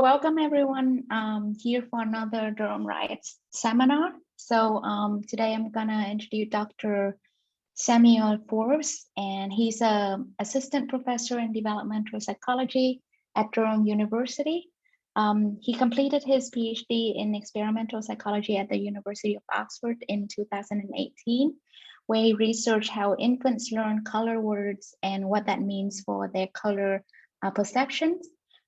Welcome everyone here for another Durham Rights seminar. So today I'm gonna introduce Dr. Samuel Forbes, and he's an assistant professor in developmental psychology at Durham University. He completed his PhD in experimental psychology at the University of Oxford in 2018, where he researched how infants learn color words and what that means for their color perceptions.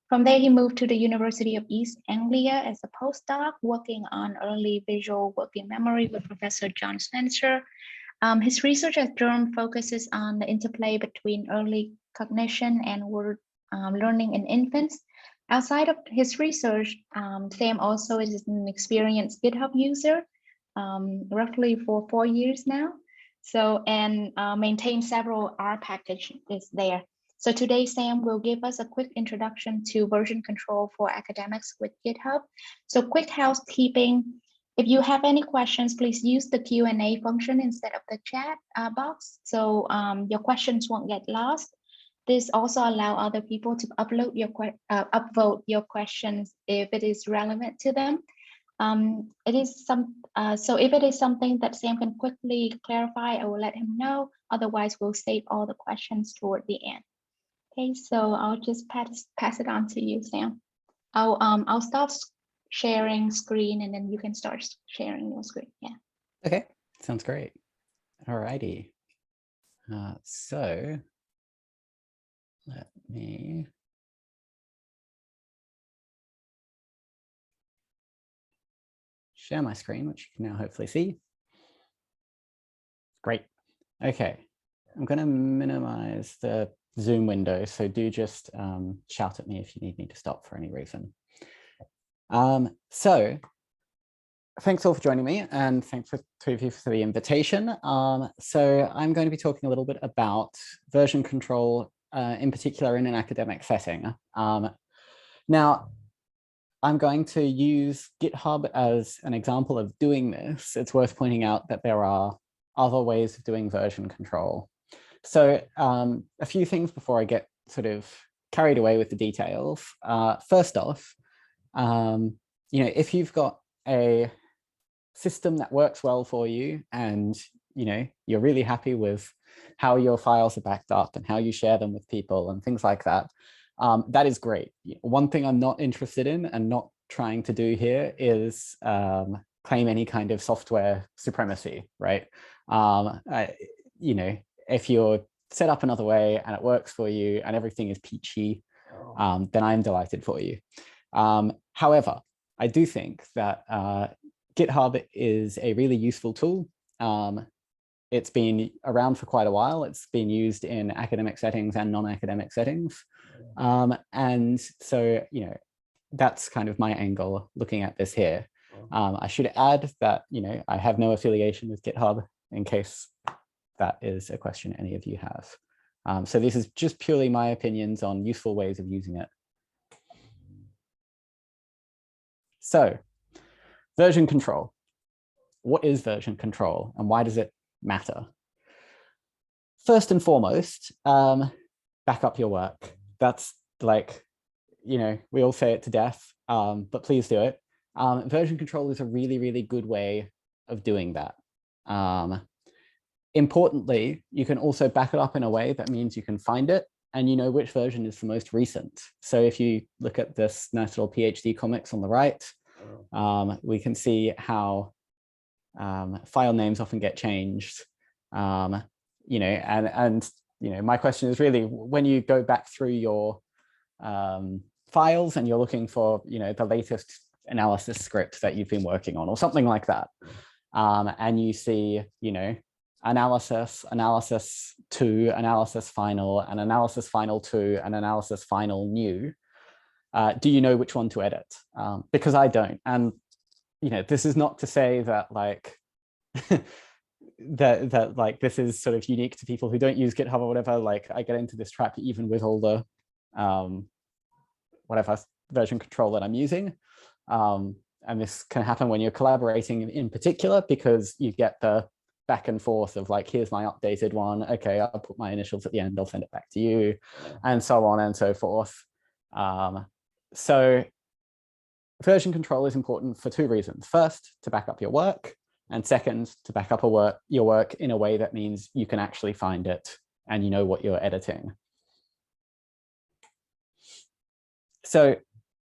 From there, he moved to the University of East Anglia as a postdoc, working on early visual working memory with Professor John Spencer. His research at Durham focuses on the interplay between early cognition and word learning in infants. Outside of his research, Sam also is an experienced GitHub user, roughly for 4 years now. So, and maintains several R packages there. So today, Sam will give us a quick introduction to version control for academics with GitHub. So quick housekeeping. If you have any questions, please use the Q&A function instead of the chat box, so your questions won't get lost. This also allows other people to upvote your questions if it is relevant to them. So if it is something that Sam can quickly clarify, I will let him know. Otherwise, we'll save all the questions toward the end. Okay, so I'll just pass it on to you, Sam. I'll stop sharing screen and then you can start sharing your screen. Yeah. Okay, sounds great. All righty. So let me share my screen, which you can now hopefully see. Great. Okay, I'm going to minimize the Zoom window, so do just shout at me if you need me to stop for any reason. So thanks all for joining me, and thanks for the invitation. So I'm going to be talking a little bit about version control, in particular in an academic setting. Now, I'm going to use GitHub as an example of doing this. It's worth pointing out that there are other ways of doing version control. So a few things before I get sort of carried away with the details. First off, if you've got a system that works well for you and you're really happy with how your files are backed up and how you share them with people and things like that, that is great. One thing I'm not interested in and not trying to do here is claim any kind of software supremacy, right? If you're set up another way and it works for you and everything is peachy, then I'm delighted for you. However, I do think that GitHub is a really useful tool. It's been around for quite a while. It's been used in academic settings and non-academic settings. And so, that's kind of my angle looking at this here. I should add that, I have no affiliation with GitHub in case that is a question any of you have. So this is just purely my opinions on useful ways of using it. So, version control. What is version control and why does it matter? First and foremost, back up your work. That's like, we all say it to death, but please do it. Version control is a really, really good way of doing that. Importantly, you can also back it up in a way that means you can find it and you know which version is the most recent. So if you look at this nice little PhD comics on the right, we can see how file names often get changed. My question is really, when you go back through your files and you're looking for, the latest analysis script that you've been working on or something like that, and you see, analysis, analysis 2, analysis final, and analysis final 2, and analysis final new. Do you know which one to edit? Because I don't. And, this is not to say that like, that like this is sort of unique to people who don't use GitHub or whatever. Like I get into this trap even with all the whatever version control that I'm using. And this can happen when you're collaborating in particular, because you get the back and forth of like, here's my updated one. Okay, I'll put my initials at the end, I'll send it back to you, and so on and so forth. So version control is important for two reasons. First, to back up your work, and second, to back up your work in a way that means you can actually find it and you know what you're editing. So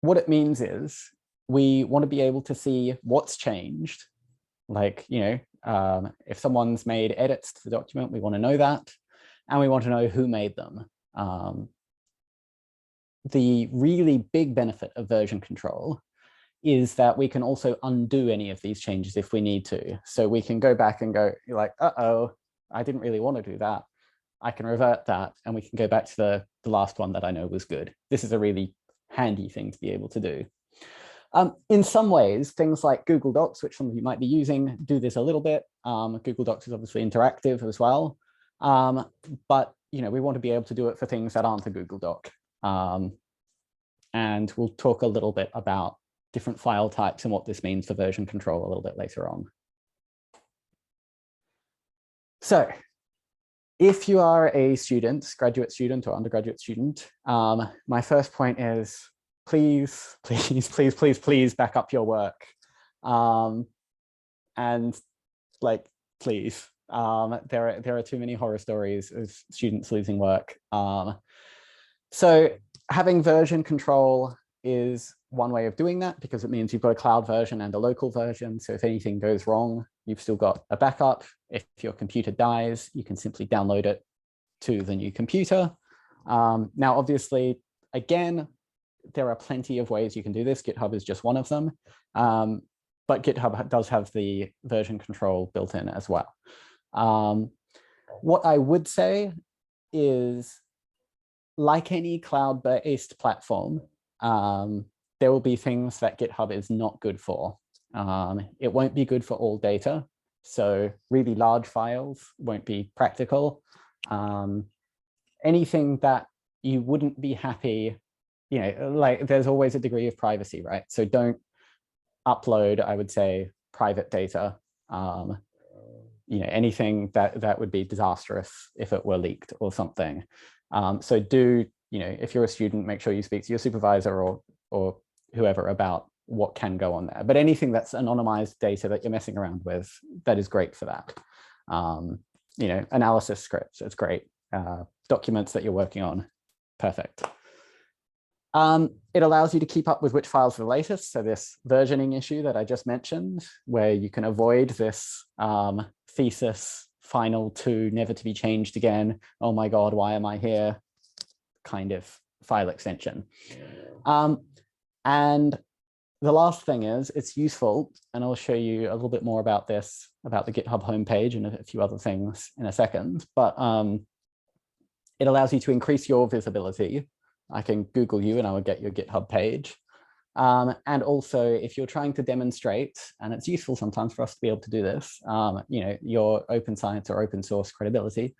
what it means is we want to be able to see what's changed. Like, if someone's made edits to the document, we want to know that, and we want to know who made them. The really big benefit of version control is that we can also undo any of these changes if we need to. So we can go back and go, you're like, uh-oh, I didn't really want to do that. I can revert that, and we can go back to the last one that I know was good. This is a really handy thing to be able to do. In some ways, things like Google Docs, which some of you might be using, do this a little bit. Google Docs is obviously interactive as well. But we want to be able to do it for things that aren't a Google Doc. And we'll talk a little bit about different file types and what this means for version control a little bit later on. So if you are a student, graduate student or undergraduate student, my first point is please, please, please, please, please back up your work. And like, please, there are too many horror stories of students losing work. So having version control is one way of doing that, because it means you've got a cloud version and a local version. So if anything goes wrong, you've still got a backup. If your computer dies, you can simply download it to the new computer. Now, obviously, again, there are plenty of ways you can do this. GitHub is just one of them. But GitHub does have the version control built in as well. What I would say is, like any cloud-based platform, there will be things that GitHub is not good for. It won't be good for all data. So really large files won't be practical. Anything that you wouldn't be happy, like there's always a degree of privacy, right? So don't upload, I would say, private data. Anything that would be disastrous if it were leaked or something. So do, if you're a student, make sure you speak to your supervisor or whoever about what can go on there. But anything that's anonymized data that you're messing around with, that is great for that. Analysis scripts, it's great. Documents that you're working on, perfect. It allows you to keep up with which files are the latest. So this versioning issue that I just mentioned, where you can avoid this thesis final to never to be changed again. Oh my God, why am I here? Kind of file extension. And the last thing is, it's useful, and I'll show you a little bit more about this, about the GitHub homepage and a few other things in a second, but it allows you to increase your visibility. I can Google you and I will get your GitHub page. And also, if you're trying to demonstrate, and it's useful sometimes for us to be able to do this, your open science or open source credibility,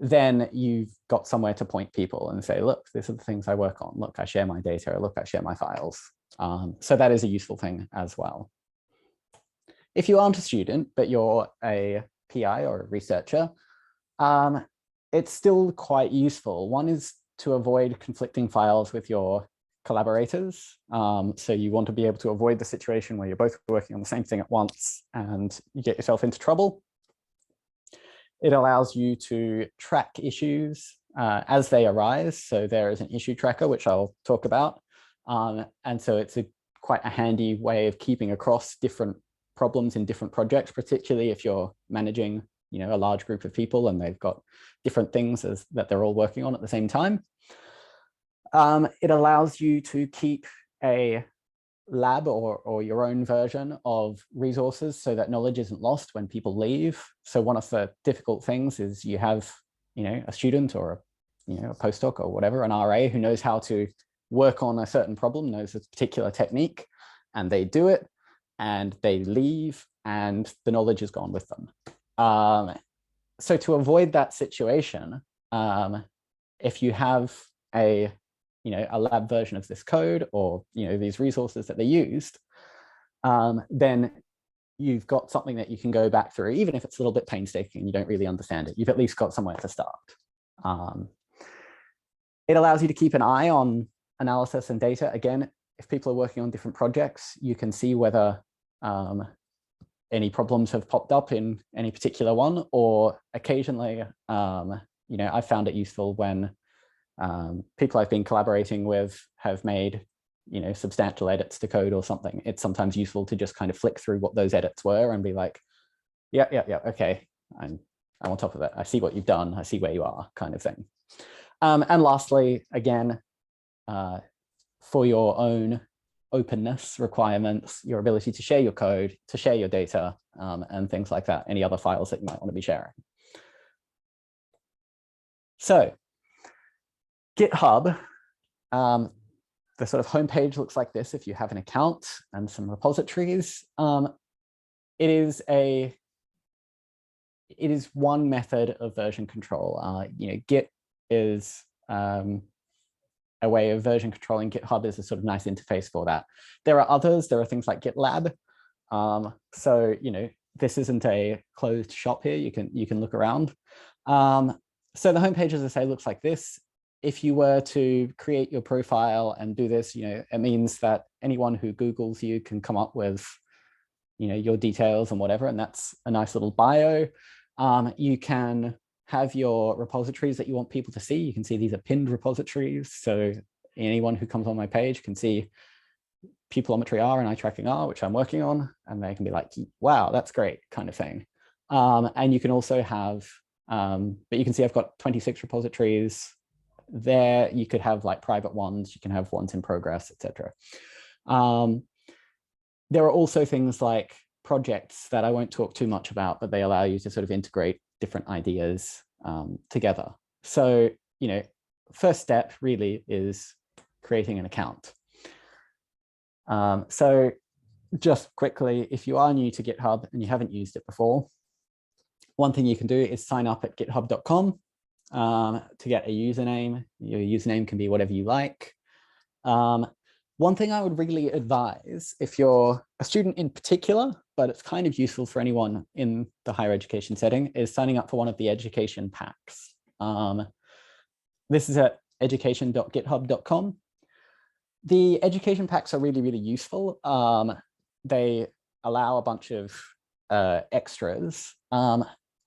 then you've got somewhere to point people and say, look, these are the things I work on. Look, I share my data. Look, I share my files. So that is a useful thing as well. If you aren't a student, but you're a PI or a researcher, it's still quite useful. One is to avoid conflicting files with your collaborators. So you want to be able to avoid the situation where you're both working on the same thing at once and you get yourself into trouble. It allows you to track issues as they arise. So there is an issue tracker, which I'll talk about. And so it's quite a handy way of keeping across different problems in different projects, particularly if you're managing a large group of people and they've got different things that they're all working on at the same time. It allows you to keep a lab or your own version of resources so that knowledge isn't lost when people leave. So one of the difficult things is you have, a student or a postdoc or whatever, an RA who knows how to work on a certain problem, knows a particular technique, and they do it and they leave and the knowledge is gone with them. So to avoid that situation, if you have a lab version of this code or these resources that they used, then you've got something that you can go back through, even if it's a little bit painstaking and you don't really understand it. You've at least got somewhere to start. It allows you to keep an eye on analysis and data. Again, if people are working on different projects, you can see whether any problems have popped up in any particular one, or occasionally, I found it useful when people I've been collaborating with have made, substantial edits to code or something. It's sometimes useful to just kind of flick through what those edits were and be like, yeah, okay, I'm on top of it. I see what you've done. I see where you are, kind of thing. And lastly, again, for your own openness requirements, your ability to share your code, to share your data, and things like that, any other files that you might want to be sharing. So GitHub, the sort of homepage looks like this if you have an account and some repositories. It is one method of version control. Git is a way of version controlling. GitHub is a sort of nice interface for that. There are others. There are things like GitLab. So this isn't a closed shop here. You can look around. So the homepage, as I say, looks like this. If you were to create your profile and do this, it means that anyone who Googles you can come up with, your details and whatever, and that's a nice little bio. You can have your repositories that you want people to see. You can see these are pinned repositories. So anyone who comes on my page can see pupillometry R and eye tracking R, which I'm working on, and they can be like, wow, that's great, kind of thing. And you can also have, but you can see I've got 26 repositories there. You could have like private ones, you can have ones in progress, etc. There are also things like projects that I won't talk too much about, but they allow you to sort of integrate different ideas together. So, first step really is creating an account. So just quickly, if you are new to GitHub and you haven't used it before, one thing you can do is sign up at github.com to get a username. Your username can be whatever you like. One thing I would really advise, if you're a student in particular, but it's kind of useful for anyone in the higher education setting, is signing up for one of the education packs. This is at education.github.com. The education packs are really, really useful. They allow a bunch of extras.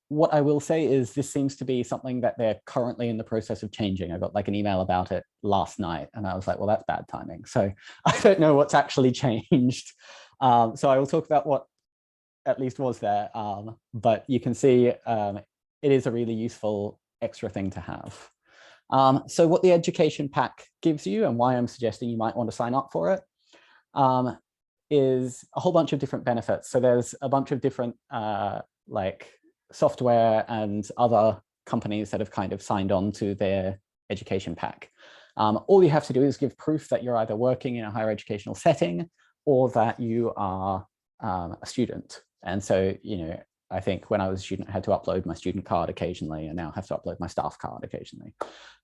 What I will say is this seems to be something that they're currently in the process of changing. I got like an email about it last night and I was like, well, that's bad timing. So I don't know what's actually changed. So I will talk about what at least was there. But you can see it is a really useful extra thing to have. So what the education pack gives you and why I'm suggesting you might want to sign up for it is a whole bunch of different benefits. So there's a bunch of different like software and other companies that have kind of signed on to their education pack. All you have to do is give proof that you're either working in a higher educational setting or that you are a student. And so, I think when I was a student, I had to upload my student card occasionally, and now I have to upload my staff card occasionally.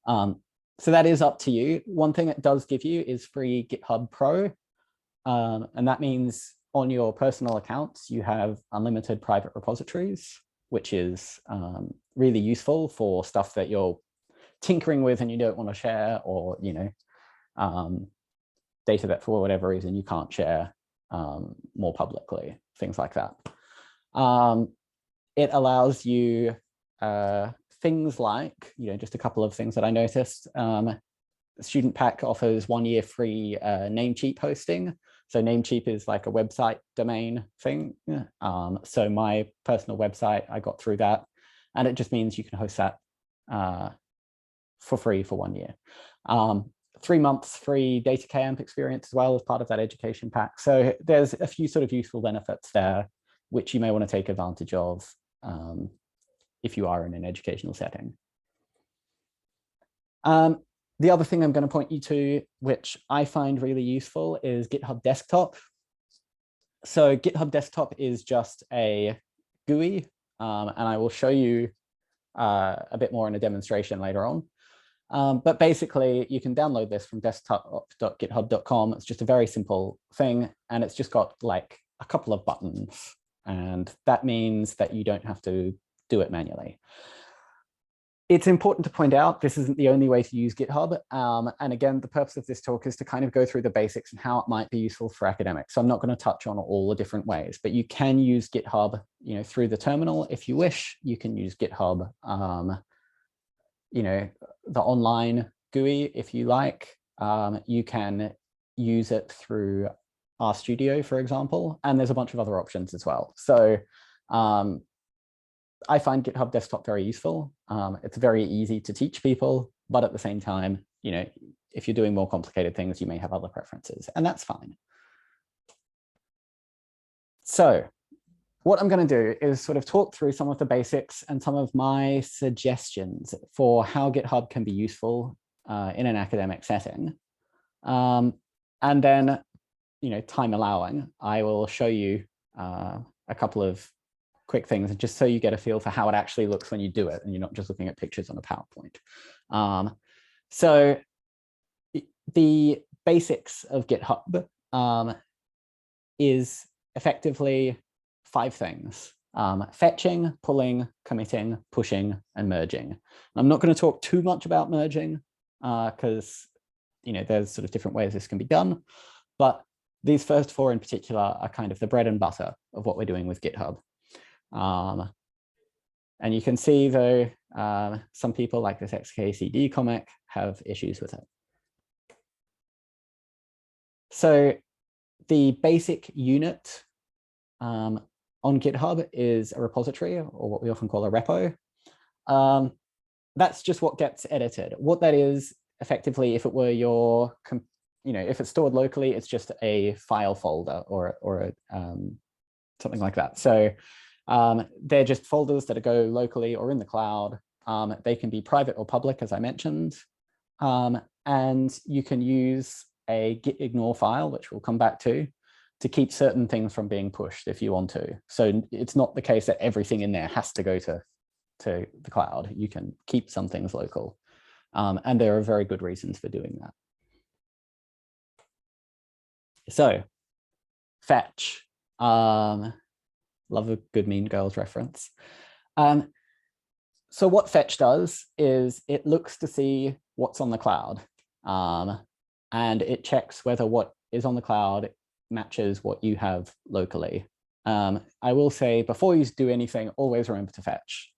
So that is up to you. One thing it does give you is free GitHub Pro. And that means on your personal accounts, you have unlimited private repositories, which is really useful for stuff that you're tinkering with and you don't want to share, or, data that for whatever reason you can't share more publicly, things like that. It allows you things like, just a couple of things that I noticed. Student Pack offers 1 year free Namecheap hosting. So Namecheap is like a website domain thing. So my personal website, I got through that, and it just means you can host that for free for 1 year. 3 months free data camp experience as well as part of that education pack. So there's a few sort of useful benefits there, which you may want to take advantage of if you are in an educational setting. The other thing I'm going to point you to, which I find really useful, is GitHub Desktop. So GitHub Desktop is just a GUI, and I will show you a bit more in a demonstration later on. But basically, you can download this from desktop.github.com. It's just a very simple thing, and it's just got like a couple of buttons, and that means that you don't have to do it manually. It's important to point out this isn't the only way to use GitHub. And again, the purpose of this talk is to kind of go through the basics and how it might be useful for academics. So I'm not going to touch on all the different ways, but you can use GitHub, through the terminal if you wish. You can use GitHub, the online GUI if you like. You can use it through RStudio, for example, and there's a bunch of other options as well. So I find GitHub Desktop very useful. It's very easy to teach people, but at the same time, if you're doing more complicated things, you may have other preferences, and that's fine. So what I'm going to do is sort of talk through some of the basics and some of my suggestions for how GitHub can be useful in an academic setting. And then, time allowing, I will show you a couple of quick things just so you get a feel for how it actually looks when you do it and you're not just looking at pictures on a PowerPoint. So the basics of GitHub is effectively 5 things: fetching, pulling, committing, pushing, and merging. I'm not going to talk too much about merging because there's sort of different ways this can be done, but these first 4 in particular are kind of the bread and butter of what we're doing with GitHub. And you can see, though, some people like this XKCD comic have issues with it. So the basic unit on GitHub is a repository, or what we often call a repo. That's just what gets edited. What that is, effectively, if it were your, if it's stored locally, it's just a file folder or something like that. So they're just folders that go locally or in the cloud. They can be private or public, as I mentioned. And you can use a git ignore file, which we'll come back to keep certain things from being pushed if you want to. So it's not the case that everything in there has to go to the cloud. You can keep some things local. And there are very good reasons for doing that. So fetch. Love a good Mean Girls reference. So what fetch does is it looks to see what's on the cloud, and it checks whether what is on the cloud matches what you have locally. I will say, before you do anything, always remember to fetch.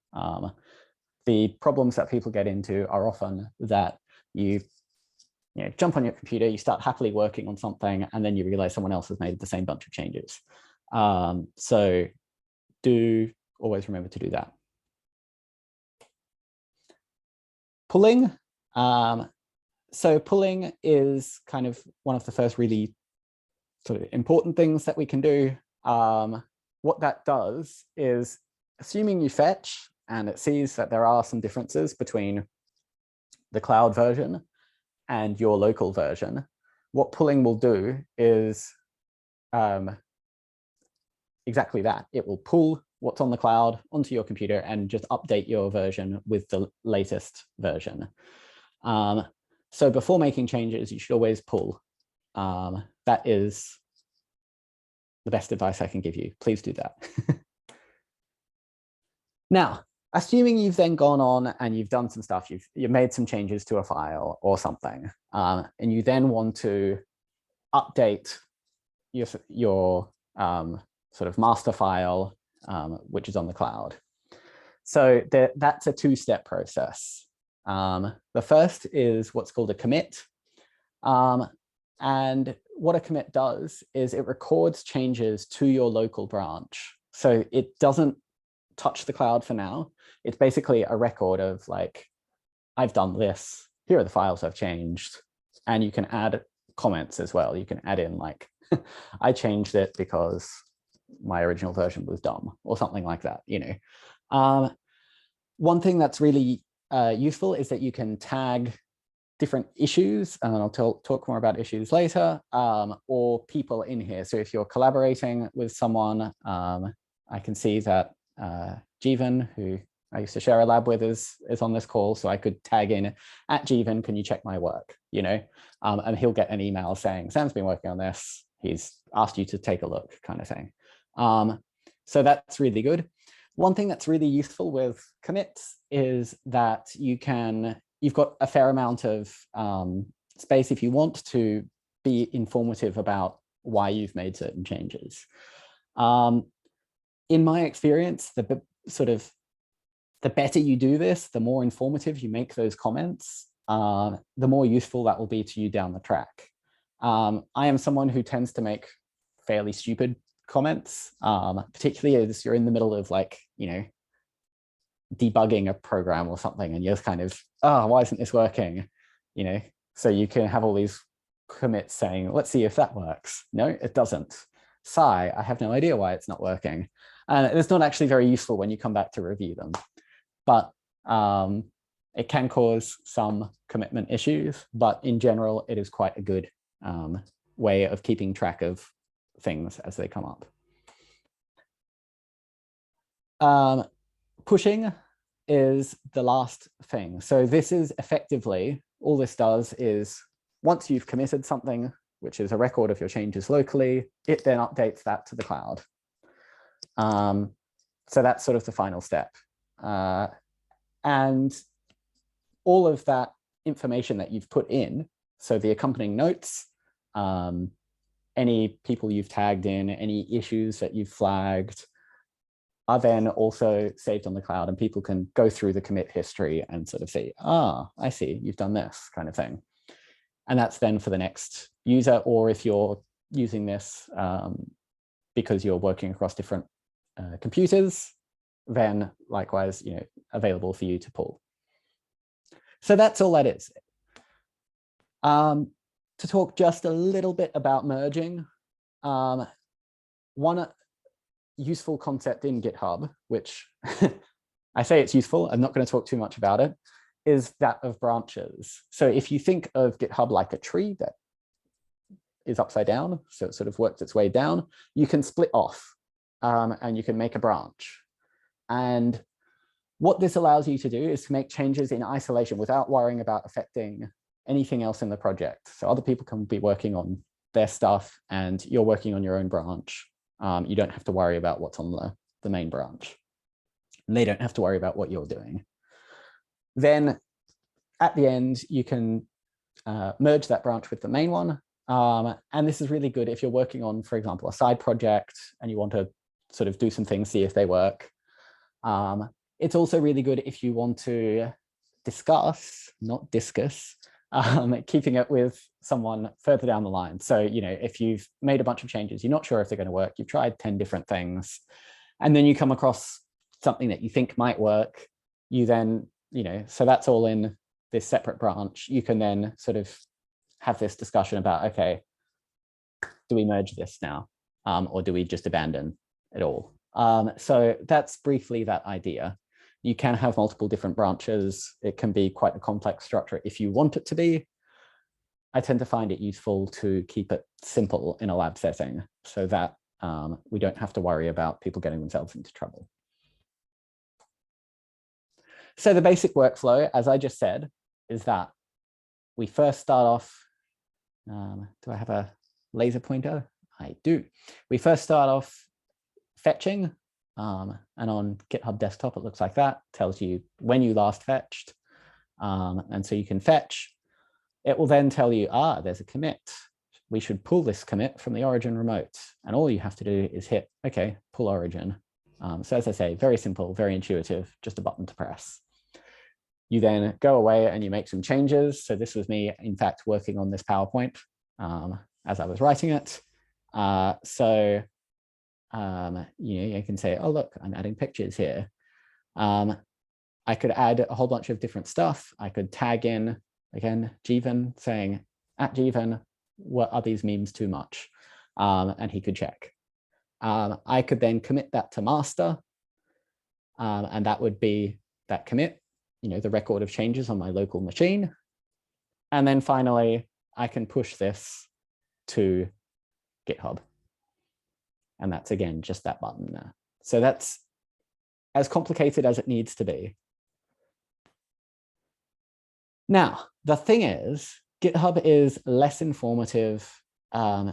The problems that people get into are often that you jump on your computer, you start happily working on something, and then you realize someone else has made the same bunch of changes. So do always remember to do that. Pulling. So pulling is kind of one of the first really sort of important things that we can do. What that does is, assuming you fetch and it sees that there are some differences between the cloud version and your local version, what pulling will do is exactly that. It will pull what's on the cloud onto your computer and just update your version with the latest version. So before making changes, you should always pull. That is the best advice I can give you. Please do that. Now, assuming you've then gone on and you've done some stuff, you've made some changes to a file or something, and you then want to update your sort of master file, which is on the cloud. So that's a 2-step process. The first is what's called a commit. And what a commit does is it records changes to your local branch. So it doesn't touch the cloud for now. It's basically a record of, like, I've done this, here are the files I've changed, and you can add comments as well. You can add in, like, I changed it because my original version was dumb, or something like that, One thing that's really useful is that you can tag different issues, and I'll talk more about issues later, or people in here. So if you're collaborating with someone, I can see that Jeevan, who I used to share a lab with, is on this call, so I could tag in at Jeevan, can you check my work, and he'll get an email saying, Sam's been working on this, he's asked you to take a look, kind of thing. So that's really good. One thing that's really useful with commits is that you've got a fair amount of space if you want to be informative about why you've made certain changes. In my experience, the better you do this, the more informative you make those comments, the more useful that will be to you down the track. I am someone who tends to make fairly stupid comments, particularly as you're in the middle of debugging a program or something, and you're kind of, oh, why isn't this working? So you can have all these commits saying, let's see if that works. No, it doesn't. Sigh, I have no idea why it's not working. And it's not actually very useful when you come back to review them. But it can cause some commitment issues, but in general, it is quite a good way of keeping track of things as they come up. Pushing is the last thing. So this is effectively, all this does is once you've committed something, which is a record of your changes locally, it then updates that to the cloud. So that's sort of the final step. And all of that information that you've put in, so the accompanying notes, any people you've tagged in, any issues that you've flagged, are then also saved on the cloud, and people can go through the commit history and sort of say, ah, I see, you've done this kind of thing. And that's then for the next user, or if you're using this because you're working across different computers, then likewise, available for you to pull. So that's all that is. To talk just a little bit about merging, one useful concept in GitHub, which I say it's useful, I'm not going to talk too much about it, is that of branches. So if you think of GitHub like a tree that is upside down, so it sort of works its way down, you can split off and you can make a branch. And what this allows you to do is to make changes in isolation without worrying about affecting anything else in the project. So other people can be working on their stuff and you're working on your own branch. You don't have to worry about what's on the main branch. And they don't have to worry about what you're doing. Then at the end, you can merge that branch with the main one. And this is really good if you're working on, for example, a side project and you want to sort of do some things, see if they work. It's also really good if you want to discuss, not discuss, keeping it with someone further down the line. So, if you've made a bunch of changes, you're not sure if they're going to work, you've tried 10 different things, and then you come across something that you think might work, you then, so that's all in this separate branch. You can then sort of have this discussion about, okay, do we merge this now? Or do we just abandon it all? So that's briefly that idea. You can have multiple different branches. It can be quite a complex structure if you want it to be. I tend to find it useful to keep it simple in a lab setting so that we don't have to worry about people getting themselves into trouble. So the basic workflow, as I just said, is that we first start off, do I have a laser pointer? I do. We first start off fetching, and on GitHub Desktop, it looks like that, tells you when you last fetched. And so you can fetch. It will then tell you, there's a commit. We should pull this commit from the origin remote. And all you have to do is hit, okay, pull origin. So as I say, very simple, very intuitive, just a button to press. You then go away and you make some changes. So this was me, in fact, working on this PowerPoint as I was writing it. You can say, oh, look, I'm adding pictures here. I could add a whole bunch of different stuff. I could tag in, again, Jeevan, saying, at Jeevan, what are these memes too much? And he could check. I could then commit that to master, and that would be that commit, the record of changes on my local machine. And then finally, I can push this to GitHub. And that's, again, just that button there. So that's as complicated as it needs to be. Now, the thing is, GitHub is less informative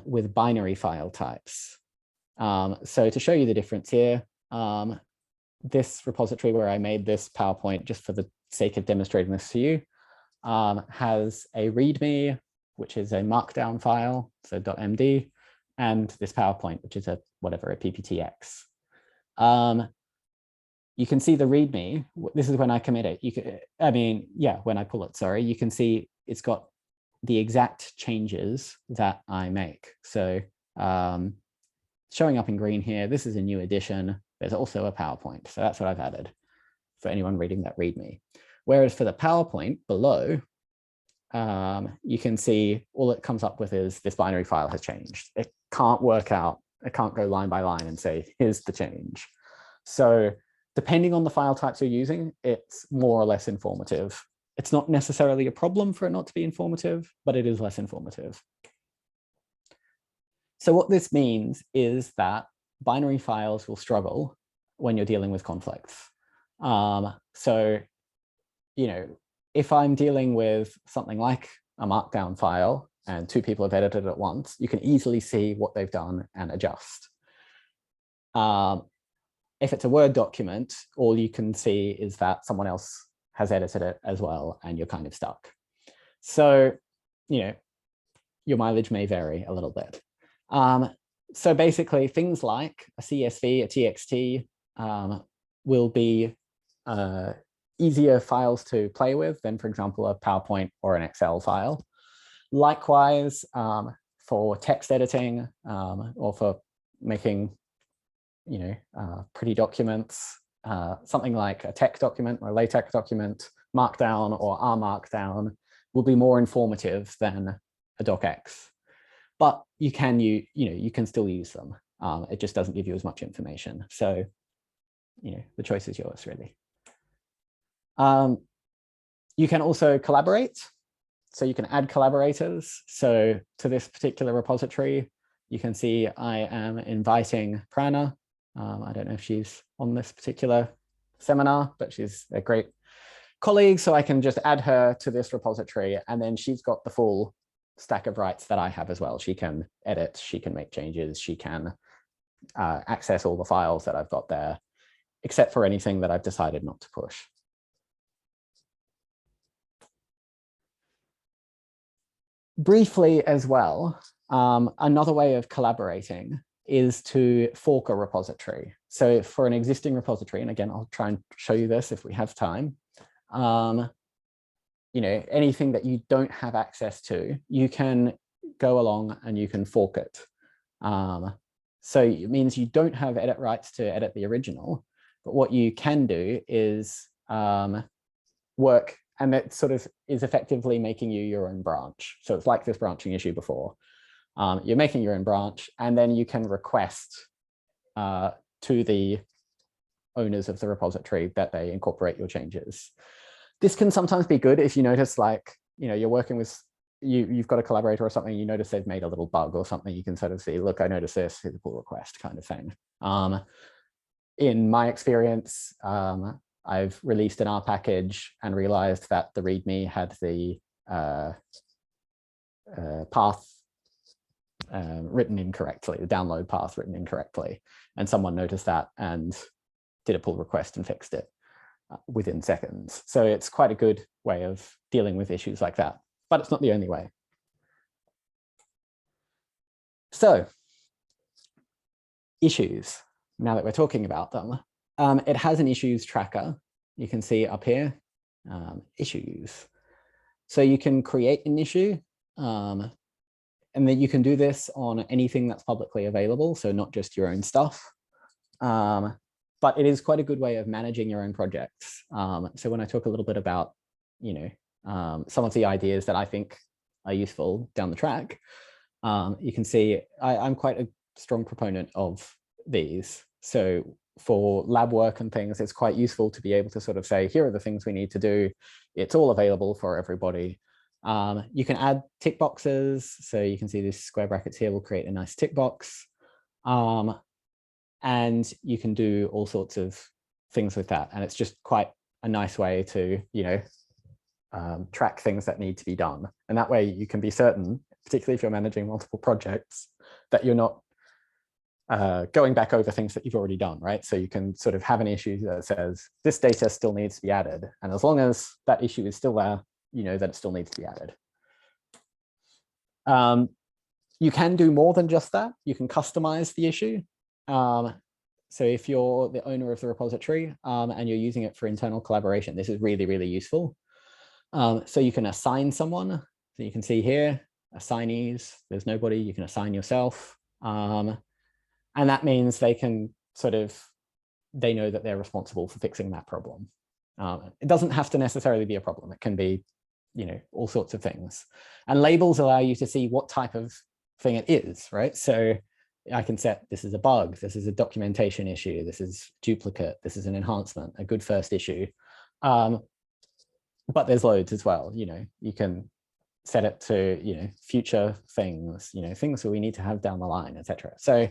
with binary file types. So to show you the difference here, this repository where I made this PowerPoint just for the sake of demonstrating this to you has a README, which is a markdown file, so .md, and this PowerPoint, which is a PPTX. You can see the README. This is when I commit it. When I pull it, sorry, you can see it's got the exact changes that I make. So showing up in green here, this is a new edition. There's also a PowerPoint. So that's what I've added for anyone reading that README. Whereas for the PowerPoint below, you can see all it comes up with is this binary file has changed. It can't work out. It can't go line by line and say, here's the change. So depending on the file types you're using, it's more or less informative. It's not necessarily a problem for it not to be informative, but it is less informative. So what this means is that binary files will struggle when you're dealing with conflicts. So, if I'm dealing with something like a markdown file and two people have edited it at once, you can easily see what they've done and adjust. If it's a Word document, all you can see is that someone else has edited it as well, and you're kind of stuck. So, your mileage may vary a little bit. So basically, things like a CSV, a TXT will be easier files to play with than, for example, a PowerPoint or an Excel file. Likewise, for text editing or for making pretty documents, something like a TeX document or a LaTeX document, Markdown or R Markdown will be more informative than a docx. But you can still use them. It just doesn't give you as much information. So, the choice is yours, really. You can also collaborate. So you can add collaborators. So to this particular repository, you can see I am inviting Prana. I don't know if she's on this particular seminar, but she's a great colleague. So I can just add her to this repository, and then she's got the full stack of rights that I have as well. She can edit, she can make changes, she can access all the files that I've got there, except for anything that I've decided not to push. Briefly as well, another way of collaborating is to fork a repository. So for an existing repository, and again, I'll try and show you this if we have time, anything that you don't have access to, you can go along and you can fork it. So it means you don't have edit rights to edit the original, but what you can do is work, and that sort of is effectively making you your own branch. So it's like this branching issue before. You're making your own branch, and then you can request to the owners of the repository that they incorporate your changes. This can sometimes be good if you notice, like, you're working with, you've got a collaborator or something, you notice they've made a little bug or something, you can sort of see, look, I noticed this, here's a pull request kind of thing. In my experience, I've released an R package and realized that the README had the path written incorrectly, the download path written incorrectly. And someone noticed that and did a pull request and fixed it within seconds. So it's quite a good way of dealing with issues like that, but it's not the only way. So issues, now that we're talking about them, it has an issues tracker. You can see up here, issues. So you can create an issue, and then you can do this on anything that's publicly available, so not just your own stuff. But it is quite a good way of managing your own projects. So when I talk a little bit about, some of the ideas that I think are useful down the track, you can see I'm quite a strong proponent of these. So for lab work and things, it's quite useful to be able to sort of say, here are the things we need to do. It's all available for everybody. You can add tick boxes. So you can see these square brackets here will create a nice tick box. And you can do all sorts of things with that. And it's just quite a nice way to, track things that need to be done. And that way you can be certain, particularly if you're managing multiple projects, that you're not going back over things that you've already done, right? So you can sort of have an issue that says this data still needs to be added. And as long as that issue is still there, you know that it still needs to be added. You can do more than just that. You can customize the issue. So if you're the owner of the repository and you're using it for internal collaboration, this is really, really useful. So you can assign someone. So you can see here, assignees, there's nobody, you can assign yourself. And that means they can they know that they're responsible for fixing that problem. It doesn't have to necessarily be a problem. It can be, you know, all sorts of things. And labels allow you to see what type of thing it is, right? So I can set, this is a bug, this is a documentation issue, this is duplicate, this is an enhancement, a good first issue. But there's loads as well, you know, you can set it to, you know, future things, you know, things that we need to have down the line, etc. So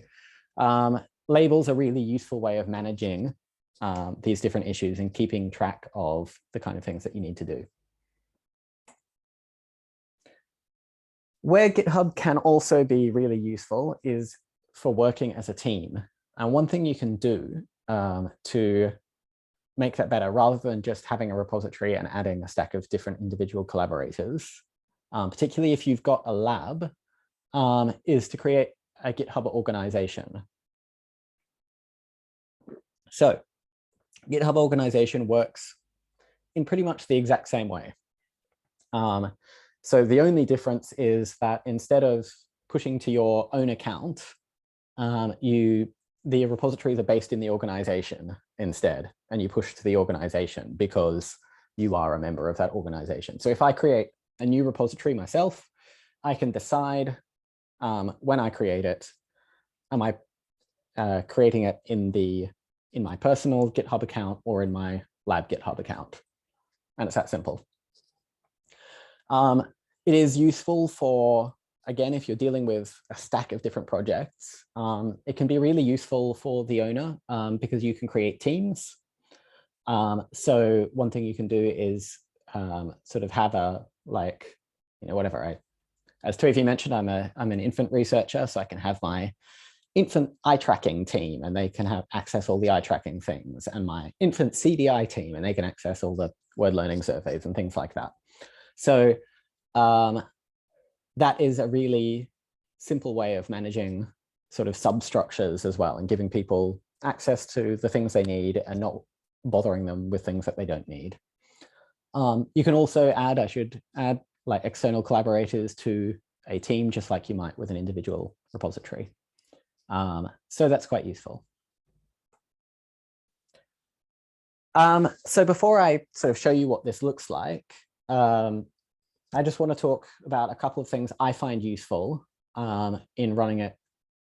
labels are a really useful way of managing these different issues and keeping track of the kind of things that you need to do. Where GitHub can also be really useful is for working as a team. And one thing you can do to make that better, rather than just having a repository and adding a stack of different individual collaborators, particularly if you've got a lab, is to create a GitHub organization. So GitHub organization works in pretty much the exact same way. So the only difference is that instead of pushing to your own account, the repositories are based in the organization instead, and you push to the organization because you are a member of that organization. So if I create a new repository myself, I can decide when I create it, am I creating it in my personal GitHub account or in my lab GitHub account? And it's that simple. It is useful for, again, if you're dealing with a stack of different projects, it can be really useful for the owner because you can create teams. So one thing you can do is sort of have a, like, you know, whatever, as two of you mentioned, I'm an infant researcher, so I can have my infant eye tracking team and they can have access all the eye tracking things, and my infant CDI team and they can access all the word learning surveys and things like that. So that is a really simple way of managing sort of substructures as well, and giving people access to the things they need and not bothering them with things that they don't need. You can also add, I should add, like external collaborators to a team, just like you might with an individual repository. So that's quite useful. So before I sort of show you what this looks like, I just want to talk about a couple of things I find useful in running it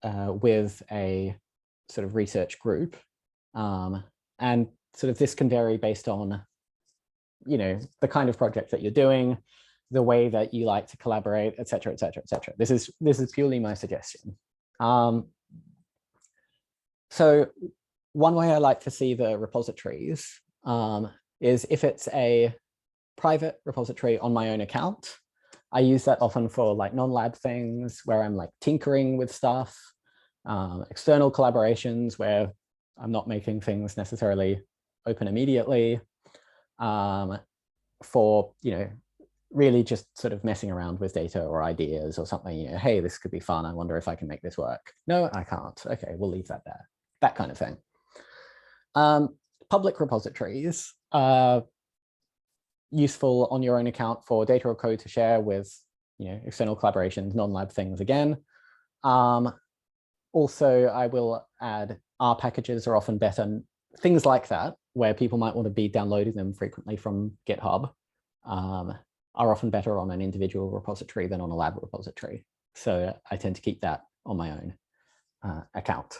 with a sort of research group. And sort of this can vary based on, you know, the kind of project that you're doing, the way that you like to collaborate, et cetera, et cetera, et cetera. This is purely my suggestion. So one way I like to see the repositories is if it's a private repository on my own account. I use that often for like non-lab things where I'm like tinkering with stuff, external collaborations where I'm not making things necessarily open immediately, for, you know, really just sort of messing around with data or ideas or something, you know, hey, this could be fun. I wonder if I can make this work. No, I can't. Okay, we'll leave that there. That kind of thing. Public repositories are useful on your own account for data or code to share with, you know, external collaborations, non-lab things again. Also, I will add R packages are often better. Things like that, where people might want to be downloading them frequently from GitHub, are often better on an individual repository than on a lab repository. So I tend to keep that on my own account.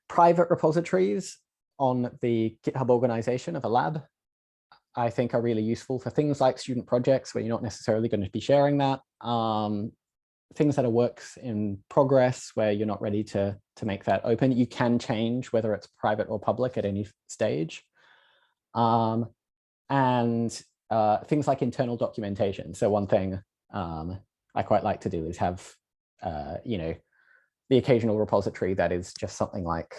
Private repositories on the GitHub organization of a lab, I think are really useful for things like student projects where you're not necessarily going to be sharing that. Things that are works in progress where you're not ready to make that open. You can change whether it's private or public at any stage. And things like internal documentation. So one thing I quite like to do is have, you know, the occasional repository that is just something like,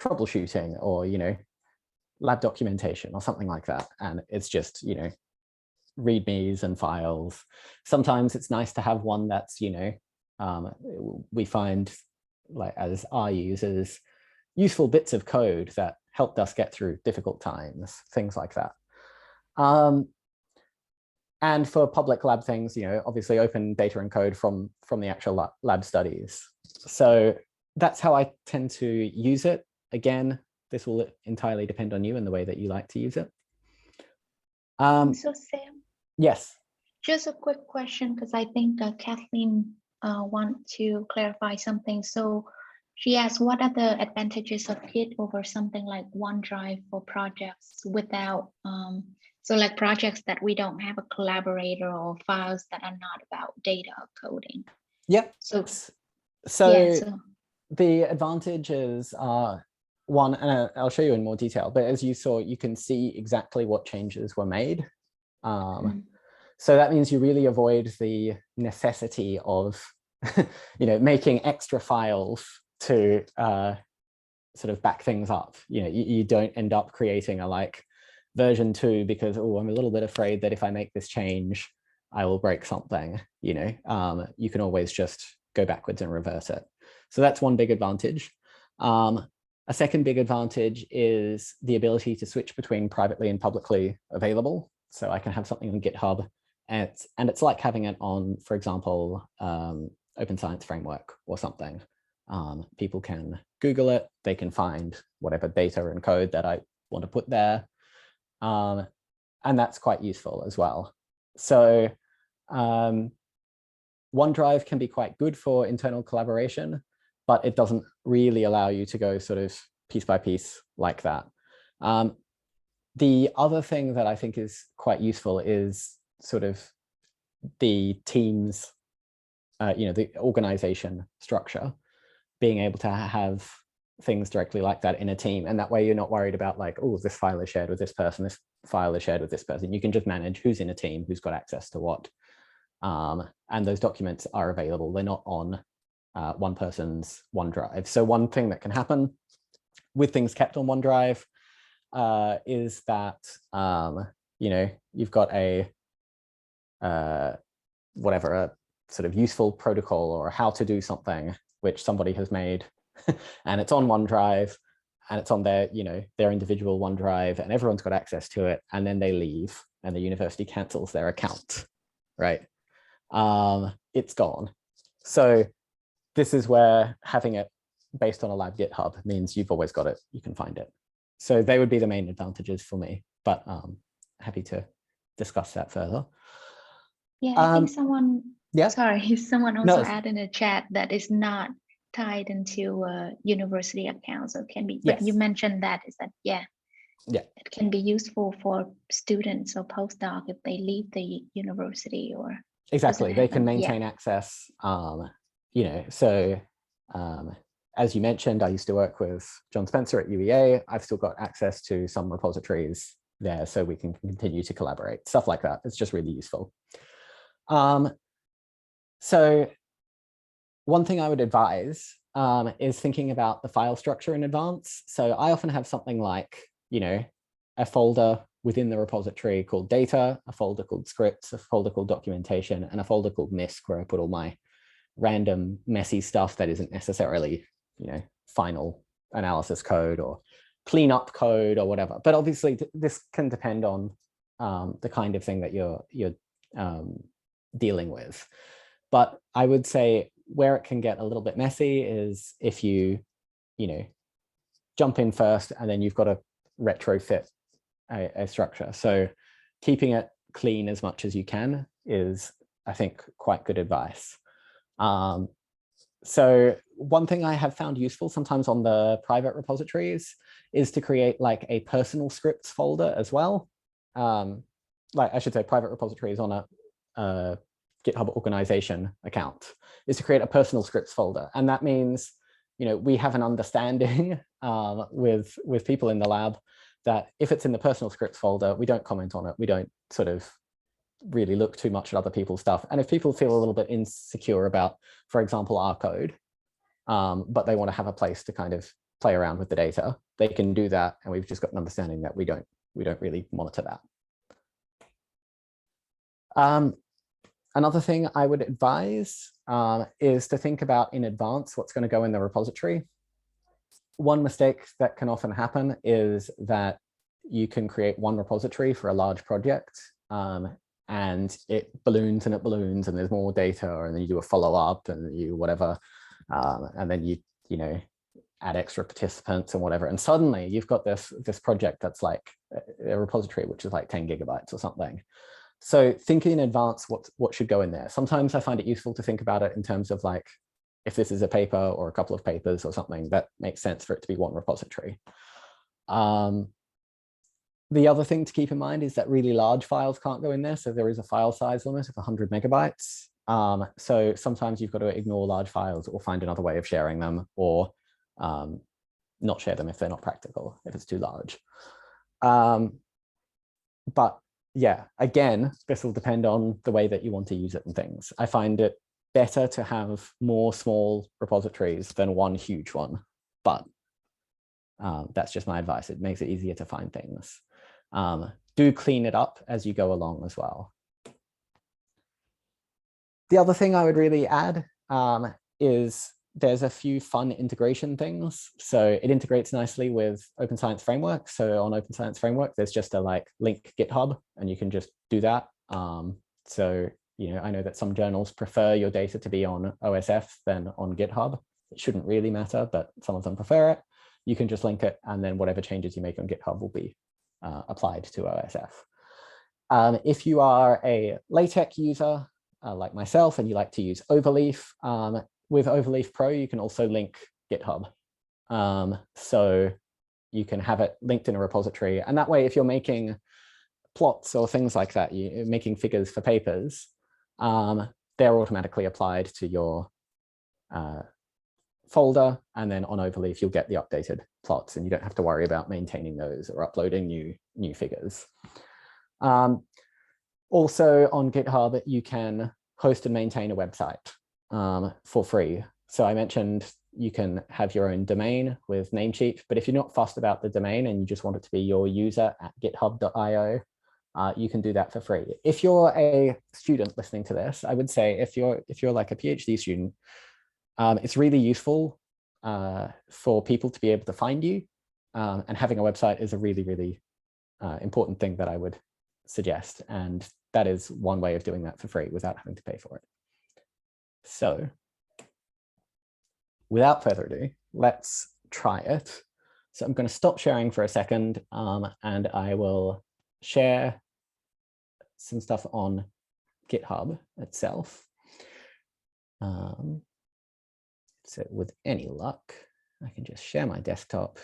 troubleshooting or, lab documentation or something like that. And it's just, readmes and files. Sometimes it's nice to have one that's, we find, like, as our users, useful bits of code that helped us get through difficult times, things like that. And for public lab things, obviously open data and code from the actual lab studies. So that's how I tend to use it. Again, this will entirely depend on you and the way that you like to use it. So Sam? Yes. Just a quick question, because I think Kathleen wants to clarify something. So she asked, what are the advantages of Git over something like OneDrive for projects without, so like projects that we don't have a collaborator or files that are not about data coding? Yep. So the advantages are, one, and I'll show you in more detail, but as you saw, you can see exactly what changes were made. So that means you really avoid the necessity of, making extra files to sort of back things up. You don't end up creating a version 2 because, oh, I'm a little bit afraid that if I make this change, I will break something. You can always just go backwards and reverse it. So that's one big advantage. A second big advantage is the ability to switch between privately and publicly available. So I can have something on GitHub, and it's like having it on, for example, Open Science Framework or something. People can Google it, they can find whatever data and code that I want to put there. And that's quite useful as well. So OneDrive can be quite good for internal collaboration, but it doesn't really allow you to go sort of piece by piece like that. The other thing that I think is quite useful is sort of the team's, the organization structure, being able to have things directly like that in a team. And that way you're not worried about like, oh, this file is shared with this person, this file is shared with this person. You can just manage who's in a team, who's got access to what. And those documents are available. They're not on one person's OneDrive. So one thing that can happen with things kept on OneDrive is that, you've got a sort of useful protocol or how to do something which somebody has made, and it's on OneDrive, and it's on their, their individual OneDrive, and everyone's got access to it, and then they leave, and the university cancels their account, right? It's gone. So this is where having it based on a live GitHub means you've always got it, you can find it. So they would be the main advantages for me, but happy to discuss that further. Yeah, I think someone, yeah, sorry, someone also added in a chat that is not tied into university accounts, so it can be, but you mentioned that, is that, it can be useful for students or postdoc if they leave the university or. Exactly, they can maintain access, so as you mentioned, I used to work with John Spencer at UEA. I've still got access to some repositories there, so we can continue to collaborate, stuff like that. It's just really useful. So one thing I would advise is thinking about the file structure in advance. So I often have something like, a folder within the repository called data, a folder called scripts, a folder called documentation, and a folder called MISC, where I put all my random messy stuff that isn't necessarily, final analysis code or cleanup code or whatever. But obviously this can depend on the kind of thing that you're dealing with. But I would say where it can get a little bit messy is if you, jump in first and then you've got to retrofit a structure. So keeping it clean as much as you can is, I think, quite good advice. So one thing I have found useful sometimes on the private repositories is to create like a personal scripts folder as well. Like I should say private repositories on a GitHub Organisation account is to create a personal scripts folder. And that means, we have an understanding with people in the lab that if it's in the personal scripts folder, we don't comment on it. We don't sort of really look too much at other people's stuff. And if people feel a little bit insecure about, for example, our code, but they want to have a place to kind of play around with the data, they can do that. And we've just got an understanding that we don't really monitor that. Another thing I would advise is to think about in advance what's going to go in the repository. One mistake that can often happen is that you can create one repository for a large project, and it balloons and there's more data, and then you do a follow-up and you whatever, and then you add extra participants and whatever, and suddenly you've got this project that's like a repository which is like 10 gigabytes or something. So thinking in advance what should go in there. Sometimes I find it useful to think about it in terms of like, if this is a paper or a couple of papers or something, that makes sense for it to be one repository. The other thing to keep in mind is that really large files can't go in there. So there is a file size limit of 100 megabytes. So sometimes you've got to ignore large files or find another way of sharing them, or not share them if they're not practical, if it's too large. But yeah, again, this will depend on the way that you want to use it and things. I find it better to have more small repositories than one huge one, but that's just my advice. It makes it easier to find things. Do clean it up as you go along as well. The other thing I would really add is there's a few fun integration things. So it integrates nicely with Open Science Framework. So on Open Science Framework, there's just a like link GitHub, and you can just do that. So I know that some journals prefer your data to be on OSF than on GitHub. It shouldn't really matter, but some of them prefer it. You can just link it, and then whatever changes you make on GitHub will be applied to OSF. If you are a LaTeX user like myself, and you like to use Overleaf, with Overleaf Pro, you can also link GitHub. So you can have it linked in a repository. And that way, if you're making plots or things like that, you're making figures for papers, they're automatically applied to your folder. And then on Overleaf, you'll get the updated plots, and you don't have to worry about maintaining those or uploading new figures. Also on GitHub, you can host and maintain a website for free. So I mentioned you can have your own domain with Namecheap, but if you're not fussed about the domain and you just want it to be your user at github.io, you can do that for free. If you're a student listening to this, I would say if you're like a PhD student, it's really useful for people to be able to find you, and having a website is a really, really important thing that I would suggest. And that is one way of doing that for free without having to pay for it. So without further ado, let's try it. So I'm going to stop sharing for a second, and I will share some stuff on GitHub itself. So with any luck, I can just share my desktop.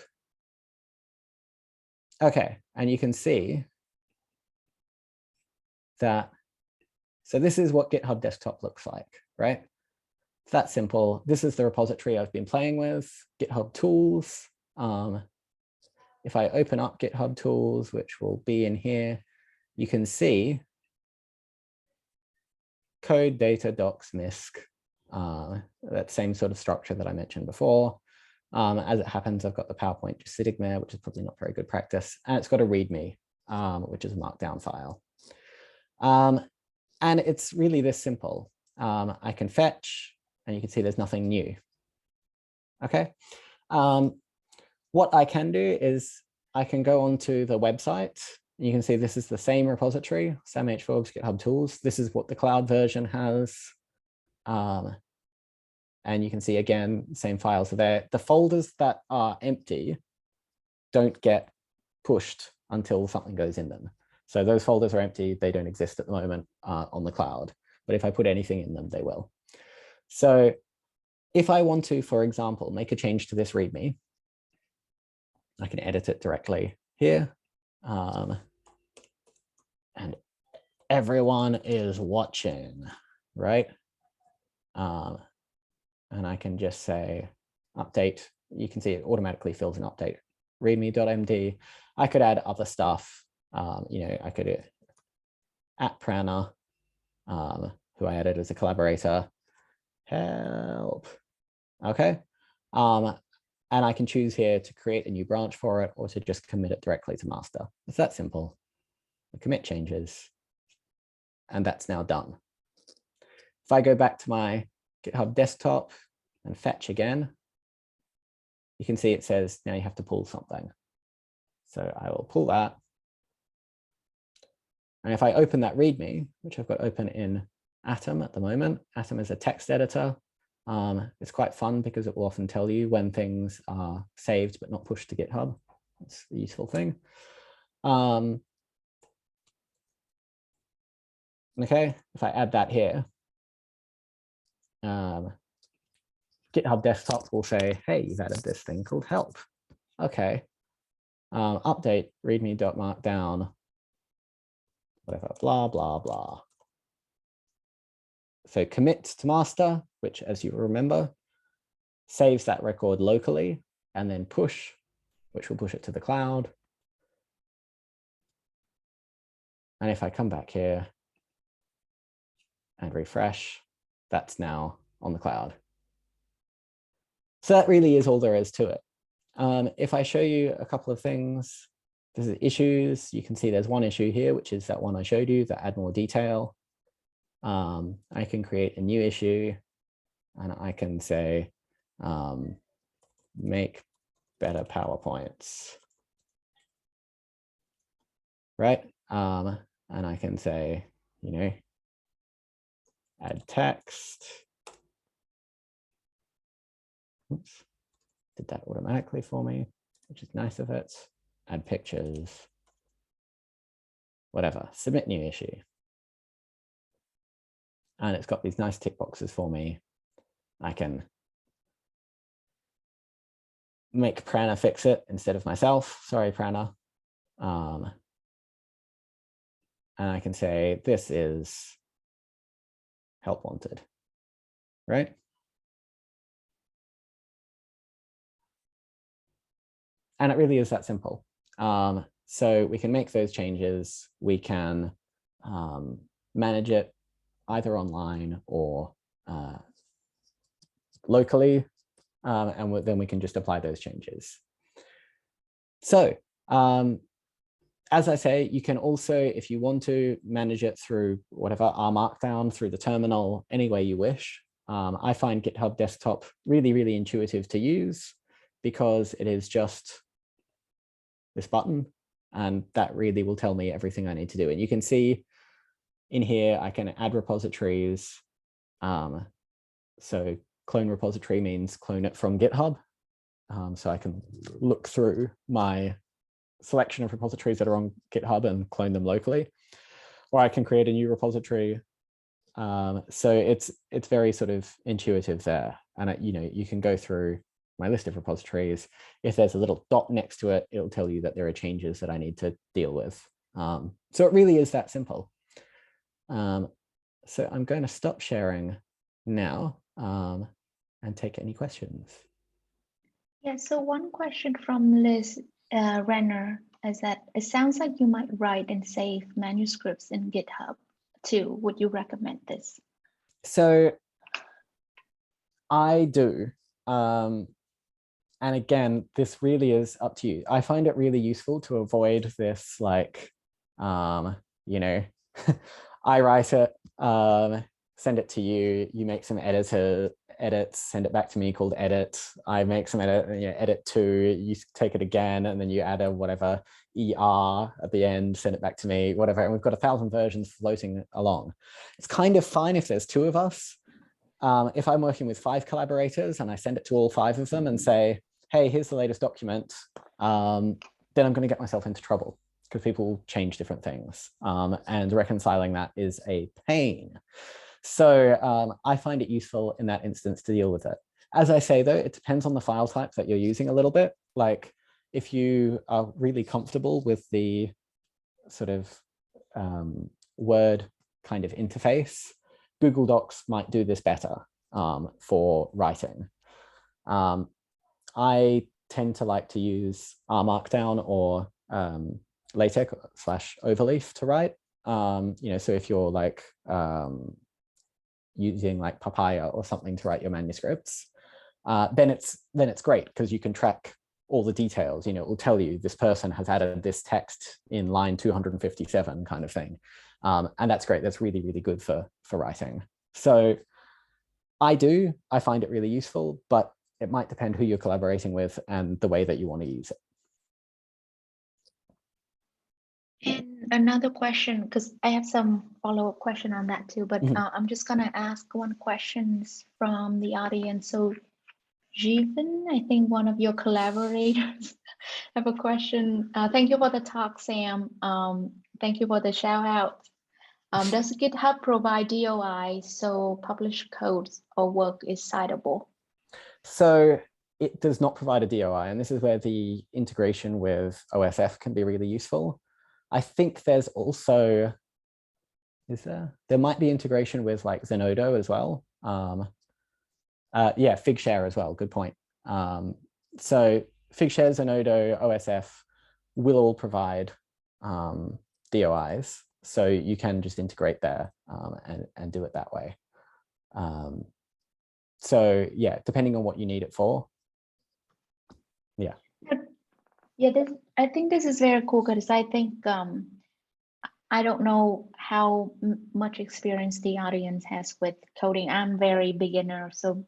Okay, and you can see that, so this is what GitHub Desktop looks like, right? It's that simple. This is the repository I've been playing with, GitHub Tools. If I open up GitHub Tools, which will be in here, you can see code, data, docs, MISC, that same sort of structure that I mentioned before. As it happens, I've got the PowerPoint just sitting there, which is probably not very good practice. And it's got a README, which is a markdown file. And it's really this simple. I can fetch, and you can see there's nothing new. Okay. What I can do is I can go onto the website. You can see this is the same repository, Sam H. Forbes, GitHub Tools. This is what the cloud version has. And you can see, again, same files are there. The folders that are empty don't get pushed until something goes in them. So those folders are empty. They don't exist at the moment on the cloud. But if I put anything in them, they will. So if I want to, for example, make a change to this README, I can edit it directly here. And everyone is watching, right? And I can just say update. You can see it automatically fills an update. readme.md. I could add other stuff. I could @Prana, who I added as a collaborator, help. Okay. And I can choose here to create a new branch for it or to just commit it directly to master. It's that simple. I commit changes, and that's now done. If I go back to my GitHub desktop and fetch again, you can see it says now you have to pull something. So I will pull that. And if I open that README, which I've got open in Atom at the moment, Atom is a text editor. It's quite fun because it will often tell you when things are saved but not pushed to GitHub. That's a useful thing. Okay, if I add that here, GitHub Desktop will say, hey, you've added this thing called help. Okay, update readme.markdown, whatever, blah, blah, blah. So commit to master, which, as you remember, saves that record locally, and then push, which will push it to the cloud. And if I come back here and refresh, that's now on the cloud. So that really is all there is to it. If I show you a couple of things, this is issues. You can see there's one issue here, which is that one I showed you that add more detail. I can create a new issue, and I can say, make better PowerPoints, right? And I can say, you know, add text. Oops, did that automatically for me, which is nice of it. Add pictures, whatever, submit new issue. And it's got these nice tick boxes for me. I can make Prana fix it instead of myself. Sorry, Prana. And I can say, this is help wanted, right? And it really is that simple. So we can make those changes. We can manage it either online or locally, and then we can just apply those changes. So as I say, you can also, if you want to, manage it through whatever, R Markdown, through the terminal, any way you wish. I find GitHub Desktop really, really intuitive to use because it is just this button, and that really will tell me everything I need to do. And you can see in here, I can add repositories. So clone repository means clone it from GitHub. So I can look through my selection of repositories that are on GitHub and clone them locally, or I can create a new repository. So it's very sort of intuitive there. And you know, you can go through my list of repositories. If there's a little dot next to it, it'll tell you that there are changes that I need to deal with. So it really is that simple. So I'm going to stop sharing now and take any questions. Yeah, so one question from Liz Renner is that it sounds like you might write and save manuscripts in GitHub too. Would you recommend this? So I do. And again, this really is up to you. I find it really useful to avoid this, like, you know, I write it, send it to you, you make some edits, send it back to me called edit. I make some edit 2, you take it again, and then you add a whatever ER at the end, send it back to me, whatever. And we've got 1,000 versions floating along. It's kind of fine if there's 2 of us. If I'm working with 5 collaborators and I send it to all 5 of them and say, hey, here's the latest document, then I'm going to get myself into trouble because people change different things. And reconciling that is a pain. So I find it useful in that instance to deal with it. As I say, though, it depends on the file type that you're using a little bit. Like if you are really comfortable with the sort of Word kind of interface, Google Docs might do this better for writing. I tend to like to use R Markdown or LaTeX / Overleaf to write. So if you're like using like Papaya or something to write your manuscripts, then it's great because you can track all the details. It will tell you this person has added this text in line 257 kind of thing. And that's great. That's really, really good for writing. So I find it really useful, but it might depend who you're collaborating with and the way that you want to use it. And another question, because I have some follow-up question on that too, but I'm just gonna ask one question from the audience. So Jeevan, I think one of your collaborators have a question. Thank you for the talk, Sam. Thank you for the shout out. Does GitHub provide DOI so published codes or work is citable? So it does not provide a DOI, and this is where the integration with OSF can be really useful. I think there's also, there might be integration with like Zenodo as well. Yeah, Figshare as well, good point. So Figshare, Zenodo, OSF will all provide DOIs. So you can just integrate there and do it that way. So yeah, depending on what you need it for. Yeah. Yeah, I think this is very cool because I think I don't know how much experience the audience has with coding. I'm very beginner, so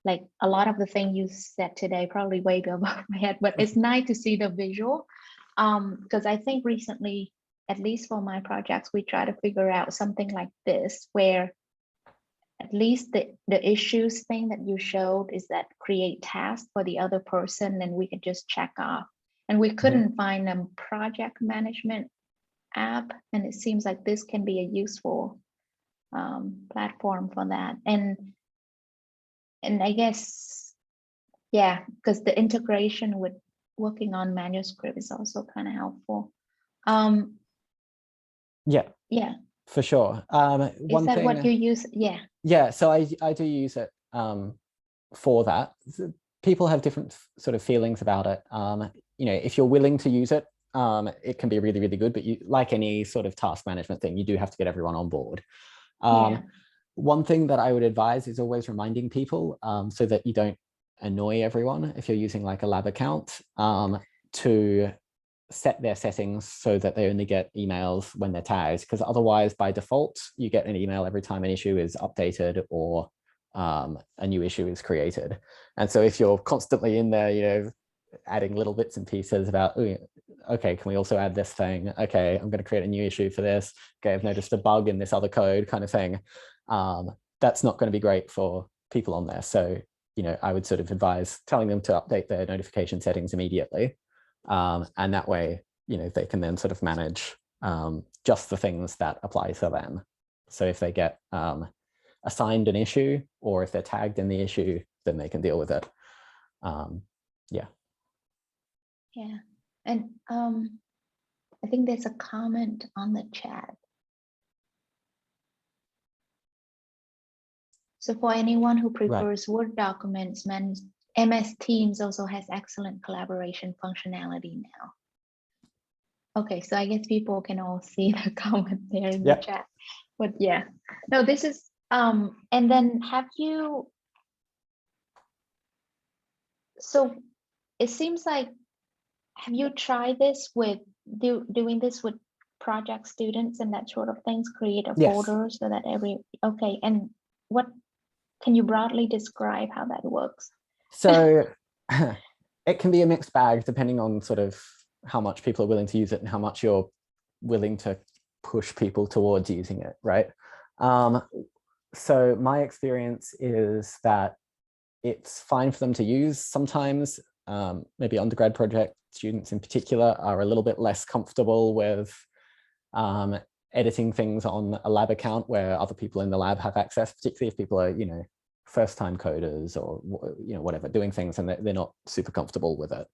like a lot of the things you said today probably way above my head, but it's nice to see the visual. Because I think recently, at least for my projects, we try to figure out something like this, where at least the issues thing that you showed is that create tasks for the other person, and we could just check off. And we couldn't find a project management app, and it seems like this can be a useful platform for that. And I guess, yeah, because the integration with working on manuscript is also kind of helpful. Yeah, for sure. Is that what you use? Yeah, so I do use it for that. People have different sort of feelings about it. If you're willing to use it, it can be really, really good, but like any sort of task management thing, you do have to get everyone on board. One thing that I would advise is always reminding people so that you don't annoy everyone if you're using like a lab account, to set their settings so that they only get emails when they're tagged, because otherwise by default you get an email every time an issue is updated or a new issue is created. And so if you're constantly in there, adding little bits and pieces about, okay, can we also add this thing? Okay, I'm going to create a new issue for this. Okay, I've noticed a bug in this other code kind of thing. That's not going to be great for people on there. So, I would sort of advise telling them to update their notification settings immediately. And that way, they can then sort of manage just the things that apply to them. So if they get assigned an issue, or if they're tagged in the issue, then they can deal with it. Yeah, and I think there's a comment on the chat. So for anyone who prefers Word documents, MS Teams also has excellent collaboration functionality now. Okay, so I guess people can all see the comment there in the chat. But yeah, no, this is and then so it seems like, have you tried this with doing this with project students and that sort of things, create a folder so that okay, and what can you broadly describe how that works? So it can be a mixed bag depending on sort of how much people are willing to use it and how much you're willing to push people towards using it, right? So my experience is that it's fine for them to use. Sometimes maybe undergrad project students in particular are a little bit less comfortable with editing things on a lab account where other people in the lab have access, particularly if people are, first-time coders or, whatever, doing things and they're not super comfortable with it,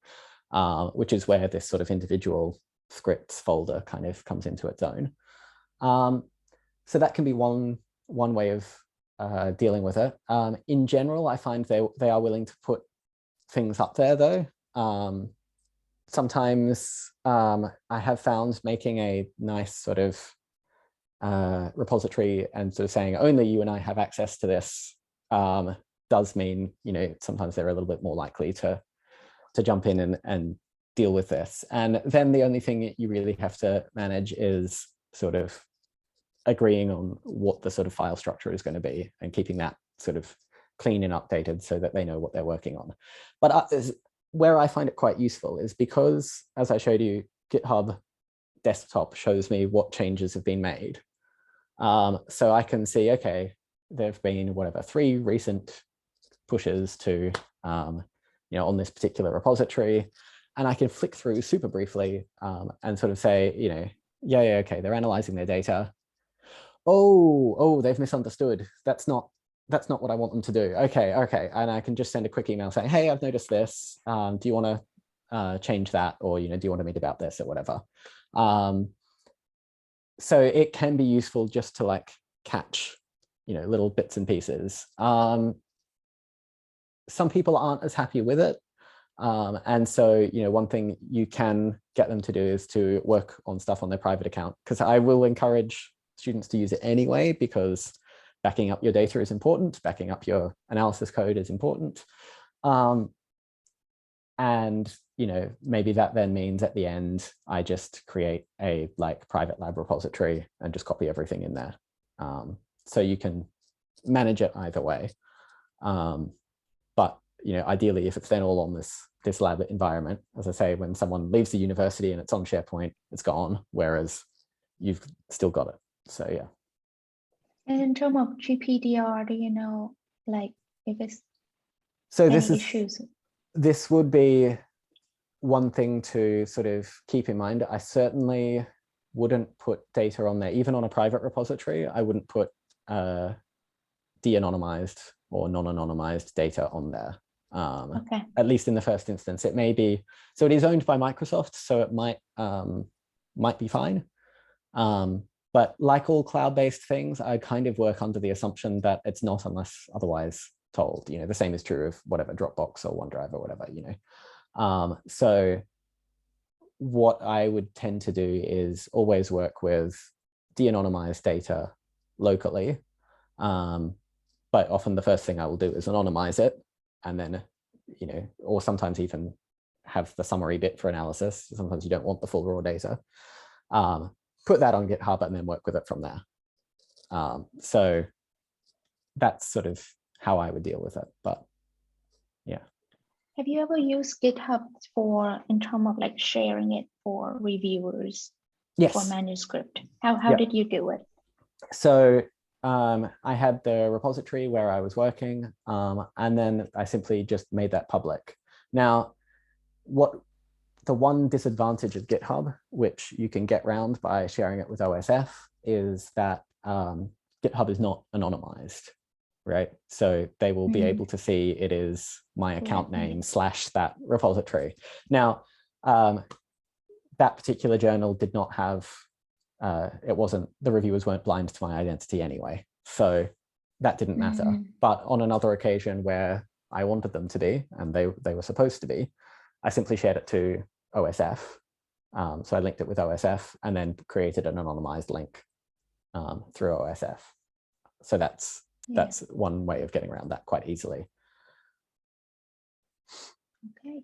which is where this sort of individual scripts folder kind of comes into its own. So that can be one way of dealing with it. In general, I find they are willing to put things up there though. Sometimes I have found making a nice sort of repository and sort of saying only you and I have access to this does mean, you know, sometimes they're a little bit more likely to jump in and deal with this. And then the only thing you really have to manage is sort of agreeing on what the sort of file structure is going to be and keeping that sort of clean and updated so that they know what they're working on. But where I find it quite useful is because, as I showed you, GitHub Desktop shows me what changes have been made. So I can see, okay, there've been whatever 3 recent pushes to, you know, on this particular repository, and I can flick through super briefly and sort of say, you know, yeah, okay, they're analyzing their data. Oh, they've misunderstood. That's not what I want them to do. Okay, and I can just send a quick email saying, hey, I've noticed this. Do you want to change that, or, you know, do you want to meet about this or whatever? So it can be useful just to like catch, you know, little bits and pieces. Some people aren't as happy with it. And so, you know, one thing you can get them to do is to work on stuff on their private account, because I will encourage students to use it anyway, because backing up your data is important, backing up your analysis code is important. And, you know, maybe that then means at the end, I just create a like private lab repository and just copy everything in there. So you can manage it either way. But, you know, ideally, if it's then all on this lab environment, as I say, when someone leaves the university and it's on SharePoint, it's gone, whereas you've still got it. So, yeah. And in terms of GPDR, do you know, like, if it's so any issues? This would be one thing to sort of keep in mind. I certainly wouldn't put data on there, even on a private repository. I wouldn't put de-anonymized or non-anonymized data on there. Okay. At least in the first instance. It may be, so it is owned by Microsoft, so it might be fine. But like all cloud-based things, I kind of work under the assumption that it's not unless otherwise told. You know, the same is true of whatever Dropbox or OneDrive or whatever, you know. So what I would tend to do is always work with de-anonymized data locally. But often the first thing I will do is anonymize it, and then, you know, or sometimes even have the summary bit for analysis. Sometimes you don't want the full raw data. Put that on GitHub and then work with it from there. So that's sort of how I would deal with it, but yeah. Have you ever used GitHub in terms of like sharing it for reviewers? Yes. For manuscript? How did you do it? So I had the repository where I was working, and then I simply just made that public. Now, the one disadvantage of GitHub, which you can get around by sharing it with OSF, is that GitHub is not anonymized, right? So they will be able to see it is my account name / that repository. Now, that particular journal did not have, the reviewers weren't blind to my identity anyway, so that didn't matter. But on another occasion where I wanted them to be, and they were supposed to be, I simply shared it to OSF. So I linked it with OSF and then created an anonymized link through OSF. So that's one way of getting around that quite easily. Okay.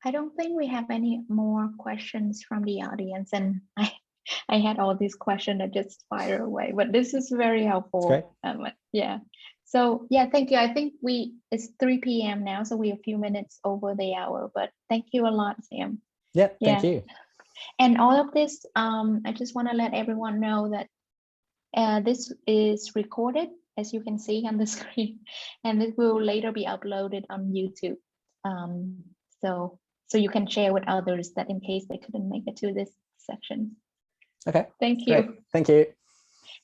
I don't think we have any more questions from the audience, and I had all these questions that just fire away, but this is very helpful. Yeah. So yeah, thank you. I think it's 3 p.m. now, so we're a few minutes over the hour, but thank you a lot, Sam. Yeah, thank you. And all of this, I just want to let everyone know that this is recorded, as you can see on the screen, and it will later be uploaded on YouTube. So you can share with others that in case they couldn't make it to this section. Okay. Thank you. Great. Thank you.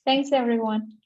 Thanks, everyone.